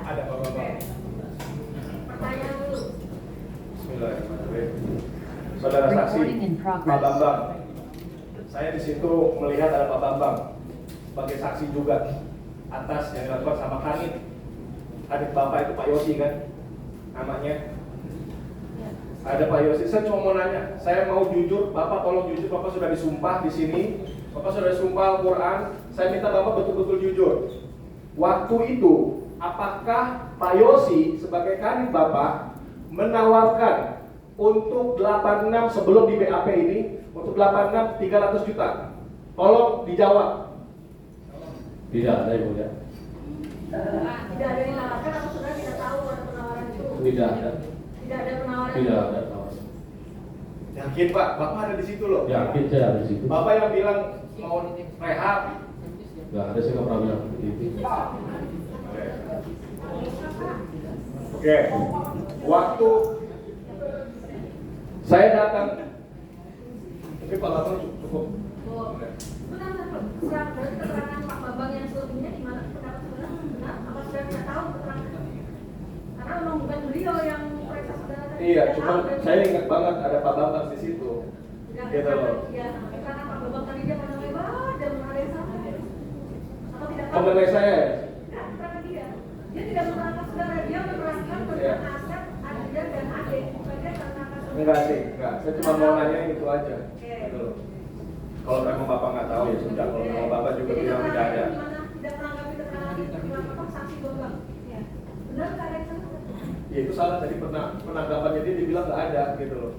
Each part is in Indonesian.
Ada Pak Bambang. Pertanyaan dulu. Bismillahirrahmanirrahim. Saudara saksi, Pak Bambang. Saya di situ melihat ada Pak Bambang sebagai saksi juga atas yang dilakukan sama Kanit. Adik Bapak itu Pak Yosi kan namanya. Ada Pak Yosi. Saya cuma mau nanya, saya mau jujur, Bapak tolong jujur. Bapak sudah disumpah di sini, Bapak sudah disumpah Al-Quran. Saya minta Bapak betul-betul jujur. Waktu itu, apakah Pak Yosi sebagai Kanit Bapak menawarkan untuk 86 sebelum di BAP ini, untuk 86 300 juta? Tolong dijawab. Tidak ada Ibu ya. Tidak ada yang ditawarkan atau saudara tidak tahu ada penawaran itu? Tidak ada. Tidak ada penawaran. Tidak ada tawaran. Yakin Pak, Bapak ada di situ loh. Yakin saya ada di situ. Bapak yang bilang mau rehab. Nggak ada, saya nggak pernah bilang seperti itu. Oke, waktu saya datang, mungkin Pak Bambang cukup. Berarti keterangan Pak Bambang yang sebelumnya di mana pendapat saudara benar? Apa saudara tidak tahu keterangan? Karena memang bukan beliau yang periksa saudara tadi. Iya, cuma saya ingat banget ada Pak Bambang di situ. Gitu loh. Ya, karena Pak Bambang tadi dia pernah lewat dan ada yang sama. Atau tidak tahu? Mengenai saya, Ya, karena dia tidak menerangkan saudara, dia menerangkan Iya. tentang Asep, Adrian dan Ade. Bukan dia menerangkan saudara. enggak sih, enggak. Saya cuma mau nanyain itu aja. Oke. Gitu loh. Kalau memang Bapak nggak tahu ya sudah. Kalau memang Bapak juga Jadi bilang tidak ada. tidak menanggapi keterangan apa saksi Bambang. Ya. Benar nggak ada yang salah? Ya itu salah tadi penanggapannya dia dibilang nggak ada gitu loh.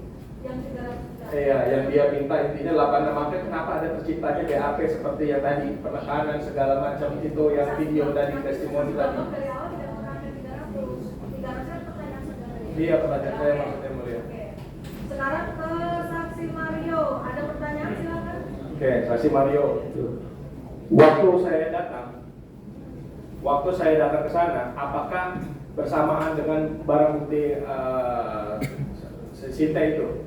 Yang saudara Iya, yang dia minta intinya 86 makanya kenapa ada terciptanya BAP seperti yang tadi penekanan segala macam itu yang video tadi testimoni tadi. Bambang dari awal tidak menerangkan 300. 300 pertanyaan saudara ya? Iya pertanyaan saya maksudnya mulia. Oke. Sekarang ke saksi Mario. Ada pertanyaan silakan. Oke, saksi Mario. Waktu saya datang ke sana, apakah bersamaan dengan barang bukti Sinta itu?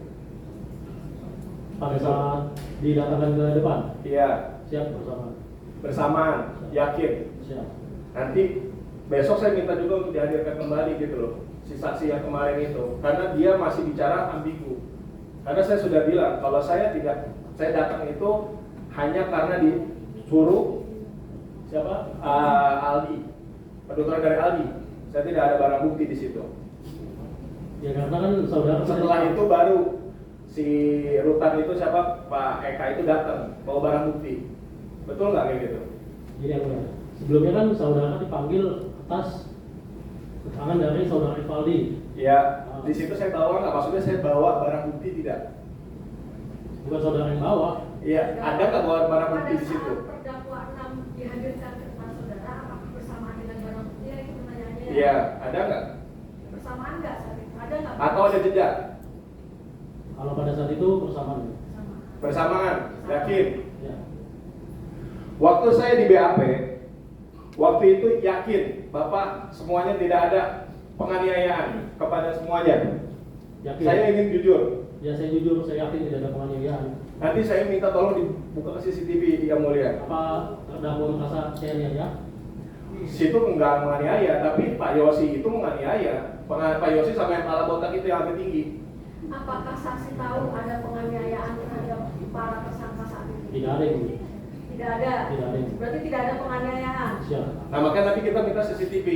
Pada saat didatangkan ke depan, Iya, siap bersama. bersamaan, yakin. Siap. Nanti besok saya minta juga untuk dihadirkan kembali gitu loh, si saksi yang kemarin itu, karena dia masih bicara ambigu. Karena saya sudah bilang kalau saya datang itu hanya karena disuruh siapa? Aldi, penuturan dari Aldi. Saya tidak ada barang bukti di situ. Ya karena kan saudara Setelah itu baru si Rutan itu siapa? Pak Eka itu datang bawa barang bukti. Betul nggak kayak gitu? Jadi yang mulia, sebelumnya kan saudara dipanggil atas keterangan dari saudara Rivaldi. Ya, di situ saya bawa nggak? Maksudnya saya bawa barang bukti tidak? Bukan saudara yang bawa. Iya, ada nggak bawa barang bukti di situ? Pada saat terdakwa 6 dihadirkan ke depan saudara, apakah bersamaan dengan barang bukti? Ya, itu pertanyaannya. Iya, ada nggak? Bersamaan nggak saat itu? Ada nggak? Atau ada jeda? Kalau pada saat itu bersamaan. Sama. Bersamaan, yakin? Ya. Waktu saya di BAP, waktu itu yakin Bapak semuanya tidak ada penganiayaan kepada semuanya. Yakin. Saya ingin jujur. Ya saya jujur, saya yakin tidak ada penganiayaan. Nanti saya minta tolong dibuka ke CCTV yang mulia. Apa terdakwa merasa saya niaya? Situ enggak menganiaya, tapi Pak Yosi itu menganiaya. Pak Yosi sama yang kepala botak itu yang agak tinggi. Apakah saksi tahu ada penganiayaan terhadap para tersangka saat itu? Tidak ada Ibu. Tidak ada. Tidak ada. Berarti tidak ada penganiayaan. Siap. Nah makanya nanti kita minta CCTV.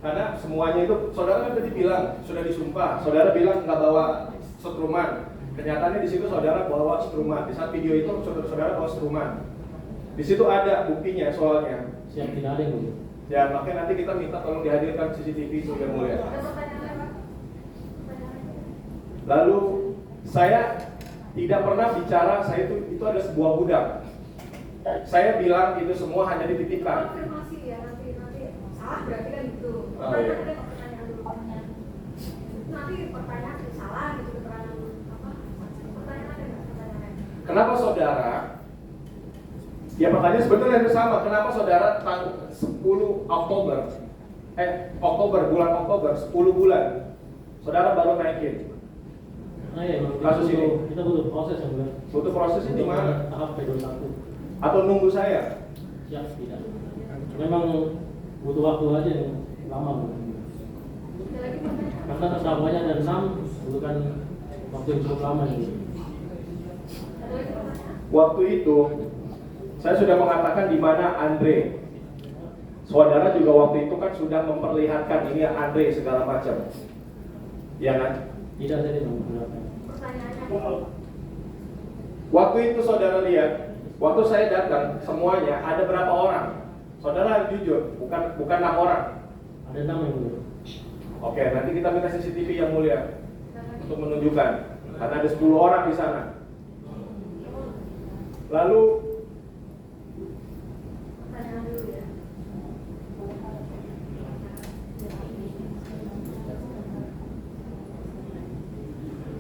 Karena semuanya itu, saudara kan tadi bilang sudah disumpah. Saudara bilang nggak bawa setruman. Kenyataannya di situ saudara bawa setruman. Di saat video itu saudara bawa setruman. Di situ ada buktinya soalnya. Siap, tidak ada Ibu. Ya makanya nanti kita minta tolong dihadirkan CCTV itu yang mulia. Ada pertanyaan lain, Pak? Pertanyaan lain? Lalu saya tidak pernah bicara saya itu ada sebuah gudang. Saya bilang itu semua hanya dititipkan. Konfirmasi ya, nanti salah berarti kan gitu. Oh, iya. Pertanyaan dulu. Nanti pertanyaan salah gitu keterangan apa? Pertanyaan ada nggak? Pertanyaan lain? Kenapa saudara? Ya pertanyaan sebenarnya yang sama. Kenapa saudara tanggal 10 Oktober bulan Oktober 10 bulan saudara baru naikin? Nah ya, memang Kasus ini. kita butuh proses yang benar. Butuh prosesnya di mana? Tahap P21. Atau nunggu saya? Siap, tidak. Memang butuh waktu aja yang lama. Ada lagi pertanyaan? Karena terdakwanya ada 6, bukan waktu yang cukup lama ini. Ada lagi pertanyaan? Waktu itu saya sudah mengatakan di mana Andre. Saudara juga waktu itu kan sudah memperlihatkan ini Andre segala macam. Ya kan? Tidak, saya tidak menggunakan. Pertanyaannya. Waktu itu saudara lihat, waktu saya datang semuanya ada berapa orang? Saudara jujur, bukan 6 orang. Ada 6 yang mulia. Oke, nanti kita minta CCTV yang mulia untuk menunjukkan karena ada 10 orang di sana. Lalu Pertanyaan dulu ya.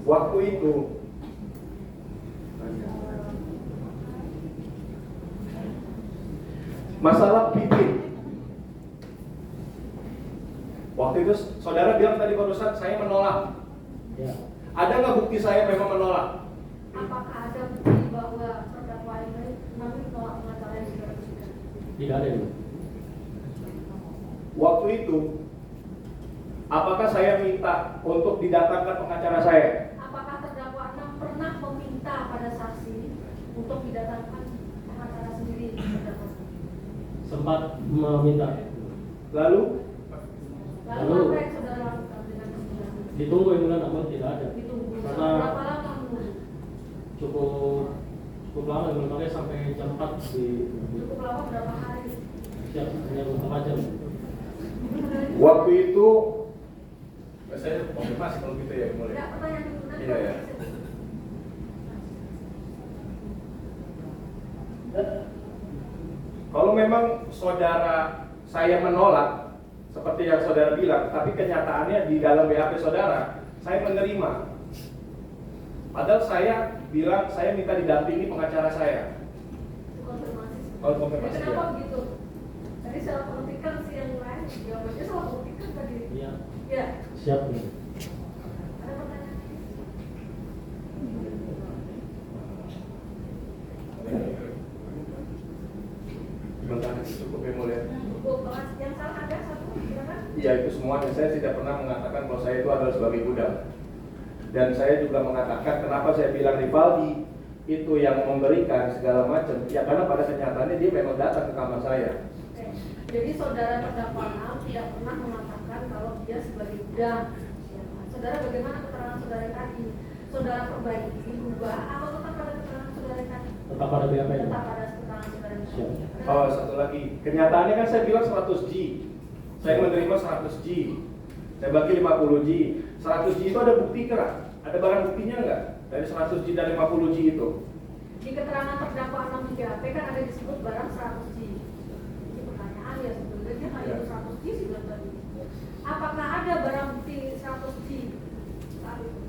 waktu itu masalah Pipin. Waktu itu saudara bilang tadi barusan saya menolak. Ya. Ada nggak bukti saya memang menolak? Apakah ada bukti bahwa terdakwa ini menolak pengacara yang sudah disebutkan? Tidak ada ini. Waktu itu apakah saya minta untuk didatangkan pengacara saya? Apakah terdakwa 6 pernah meminta pada saksi untuk didatangkan pengacara sendiri? Sempat meminta. Lalu Lalu apa yang saudara lakukan dengan kemudian? Ditunggu yang mulia, namun tidak ada. Ditunggu. Karena Berapa lama menunggu? cukup lama, makanya sampai jam 4 di Cukup lama berapa hari? siap, hanya beberapa jam. waktu itu saya konfirmasi kalau gitu ya mulai. Tidak, pertanyaan dulu. Nanti Iya, ya. Kalau memang saudara saya menolak seperti yang saudara bilang, tapi kenyataannya di dalam BAP saudara saya menerima. Padahal saya bilang saya minta didampingi pengacara saya. Konfirmasi. Oh, konfirmasi, Ya, kenapa ya. begitu? Tadi salah pengertikan sih yang lain. Jawabannya salah pengertikan tadi. Iya, Ya. siap nih. Ada pertanyaan? Gimana cukup ya mulia? Cukup. Yang salah ada satu, silakan. Iya, itu semuanya. Saya tidak pernah mengatakan kalau saya itu adalah sebagai budak. Dan saya juga mengatakan kenapa saya bilang Rivaldi itu yang memberikan segala macam. Ya karena pada kenyataannya dia memang datang ke kamar saya. Oke. Jadi saudara terdakwa 6 tidak pernah mengatakan kalau dia sebagai budak. Ya. Saudara, bagaimana keterangan saudara tadi? Saudara perbaiki, ubah, atau tetap pada keterangan saudara tadi? Tetap pada BAP. Tetap pada keterangan saudara tadi. Siap. Oh, satu lagi. Kenyataannya kan saya bilang 100 G. Saya menerima 100 G. Saya bagi 50 G. 100 G itu ada bukti kerak. Ada barang buktinya enggak? Dari 100 G dan 50 G itu. Di keterangan terdakwa 6 di BAP kan ada disebut barang 100 G. Ini pertanyaan ya sebenarnya kan Ya. itu 100 G sih belum tadi. Apakah ada barang bukti 100 G saat itu?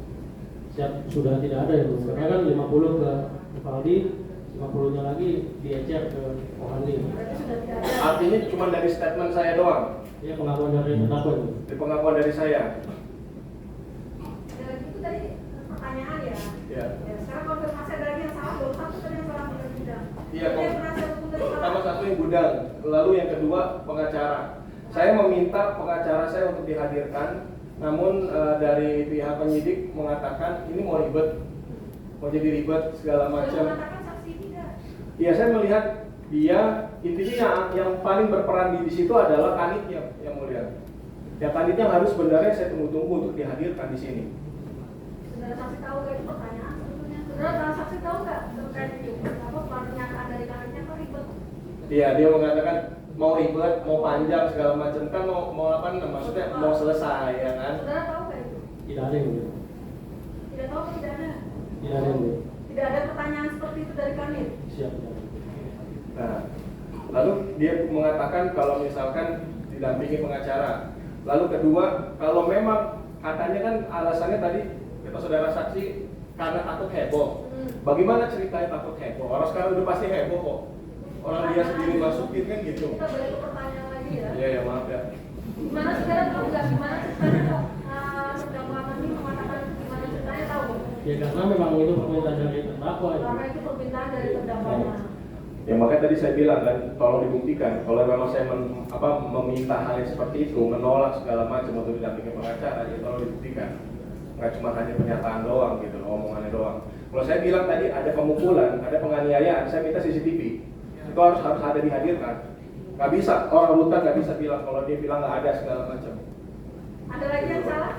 Siap, sudah tidak ada ya Bu. Karena kan 50 ke Rivaldi, 50-nya lagi diecer ke Ohandi. Berarti sudah tidak ada. Artinya cuma dari statement saya doang. Iya, pengakuan dari terdakwa itu. Dari pengakuan dari saya. Ada lagi itu tadi pertanyaan ya. Ya. Ya, sekarang konfirmasi ada lagi yang salah, belum satu tadi yang salah benar tidak. Iya, Yang pernah saya lakukan tadi pertama salah. satu yang gudang, lalu yang kedua pengacara. Saya meminta pengacara saya untuk dihadirkan, namun dari pihak penyidik mengatakan ini mau ribet, mau jadi ribet segala Sudah macam. mengatakan saksi tidak. Iya, saya melihat dia intinya yang paling berperan di situ adalah kanitnya yang mulia. Ya kanitnya harus sebenarnya saya tunggu-tunggu untuk dihadirkan di sini. Saudara saksi tahu nggak itu pertanyaan sebetulnya? Saudara saksi tahu nggak terkait itu? Apa pernyataan dari kanitnya kok ribet? Iya, dia mengatakan mau ribet, mau panjang segala macam kan mau apa maksudnya mau selesai ya kan? Saudara tahu nggak itu? Tidak ada yang Bu. Tidak tahu atau tidak ada? Tidak ada yang Bu. Tidak ada pertanyaan seperti itu dari kanit. Siap. Ya. Nah, lalu dia mengatakan kalau misalkan didampingi pengacara. Lalu kedua, kalau memang katanya kan alasannya tadi kata saudara saksi karena takut heboh. Bagaimana ceritanya takut heboh? Orang sekarang udah pasti heboh kok. Orang dia sendiri masukin kan gitu. Kita balik ke pertanyaan lagi ya. Iya ya maaf ya. Gimana saudara tahu nggak? Gimana ceritanya kok terdakwa ini mengatakan itu? Gimana ceritanya tahu? Ya karena memang itu permintaan dari terdakwa itu. Karena itu permintaan dari terdakwanya. Ya makanya tadi saya bilang kan, tolong dibuktikan. Kalau memang saya meminta hal yang seperti itu, menolak segala macam untuk didampingi pengacara, ya tolong dibuktikan. Nggak cuma hanya pernyataan doang gitu, omongannya doang. Kalau saya bilang tadi ada pemukulan, ada penganiayaan, saya minta CCTV. Itu harus ada dihadirkan. Nggak bisa, orang rutan nggak bisa bilang kalau dia bilang nggak ada segala macam. Ada lagi yang salah?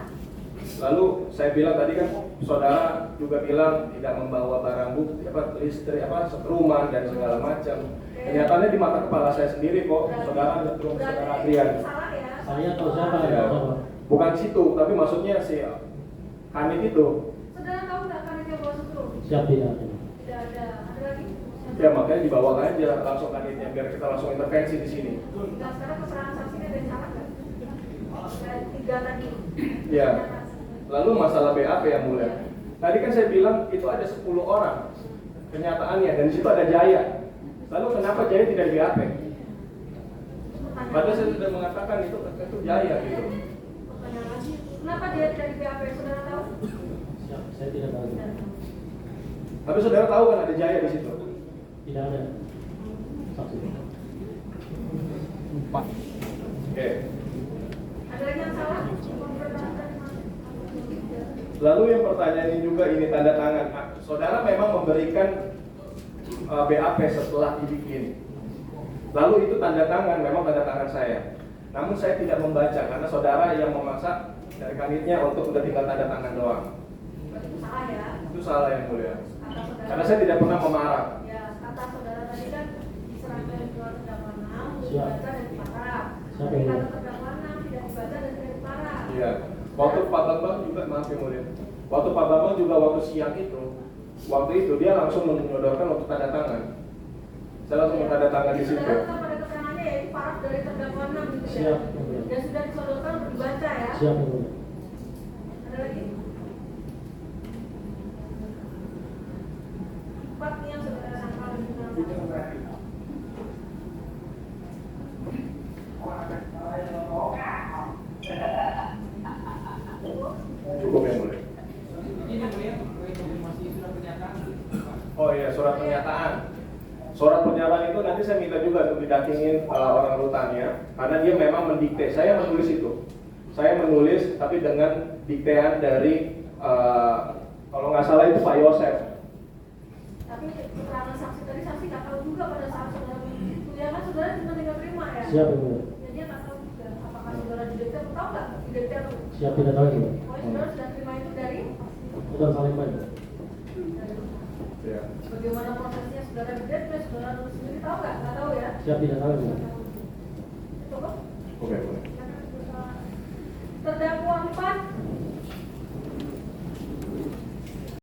Lalu saya bilang tadi kan saudara juga bilang tidak membawa barang bukti listrik setruman dan segala macam. Kenyataannya di mata kepala saya sendiri kok saudara nyetrum saudara Adrian. Salah ya. Saya atau siapa? Ya, bukan situ, tapi maksudnya si Kanit itu. Saudara tahu nggak kan yang bawa setrum? Siap tidak ada. Tidak ada. Ada lagi? Ya makanya dibawa aja langsung Kanitnya biar kita langsung intervensi di sini. Nah, sekarang keterangan saksinya ada yang salah nggak? Tiga tadi. Ya. Lalu masalah BAP yang mulia. Tadi kan saya bilang itu ada 10 orang kenyataannya dan di situ ada Jaya. Lalu kenapa Jaya tidak di BAP? Padahal saya sudah mengatakan itu Jaya gitu. Pertanyaan lagi, kenapa dia tidak di BAP? Saudara tahu? Siap, saya tidak tahu. Tapi saudara tahu kan ada Jaya di situ? Tidak ada saksi. Oke. Ada lagi yang salah? Lalu yang pertanyaan ini juga ini tanda tangan. Saudara memang memberikan BAP setelah dibikin. Lalu itu tanda tangan, memang tanda tangan saya. Namun saya tidak membaca karena saudara yang memaksa dari Kanitnya untuk udah tinggal tanda tangan doang. Itu salah ya? Itu salah yang mulia. Kata saudara. Karena saya tidak pernah memarah. Ya, kata saudara tadi kan diserahkan ke terdakwa 6, Siap. dibaca dan diparaf. Siap, Tapi ya. kata terdakwa 6 tidak dibaca dan tidak diparaf. Iya. Waktu Pak Bambang juga, maaf yang mulia. Waktu Pak Bambang juga waktu siang itu, waktu itu dia langsung menyodorkan untuk tanda tangan. Saya langsung tanda tangan di situ. Saudara tetap pada keterangannya yaitu paraf dari terdakwa 6 gitu ya. Siap. Dan sudah disodorkan untuk dibaca ya. Siap yang mulia. Ada lagi? 4 nih yang saudara sangka dan saudara. Cukup yang mulia. Oh iya, surat pernyataan. Surat pernyataan itu nanti saya minta juga untuk didampingin orang rutannya, karena dia memang mendikte. Saya menulis itu. Saya menulis tapi dengan diktean dari kalau nggak salah itu Pak Yosef. Tapi keterangan saksi tadi saksi nggak tahu juga pada saat saudara menulis itu ya kan saudara cuma tinggal terima ya. Siap yang mulia. Jadi dia nggak tahu juga apakah saudara didikte atau tahu nggak didikte atau. Siap tidak tahu yang mulia. Pokoknya saudara sudah terima itu dari. Bukan saling baik. Ya. Bagaimana prosesnya saudara didikte, saudara nulis sendiri tahu nggak? Nggak tahu ya. Siap tidak tahu yang mulia.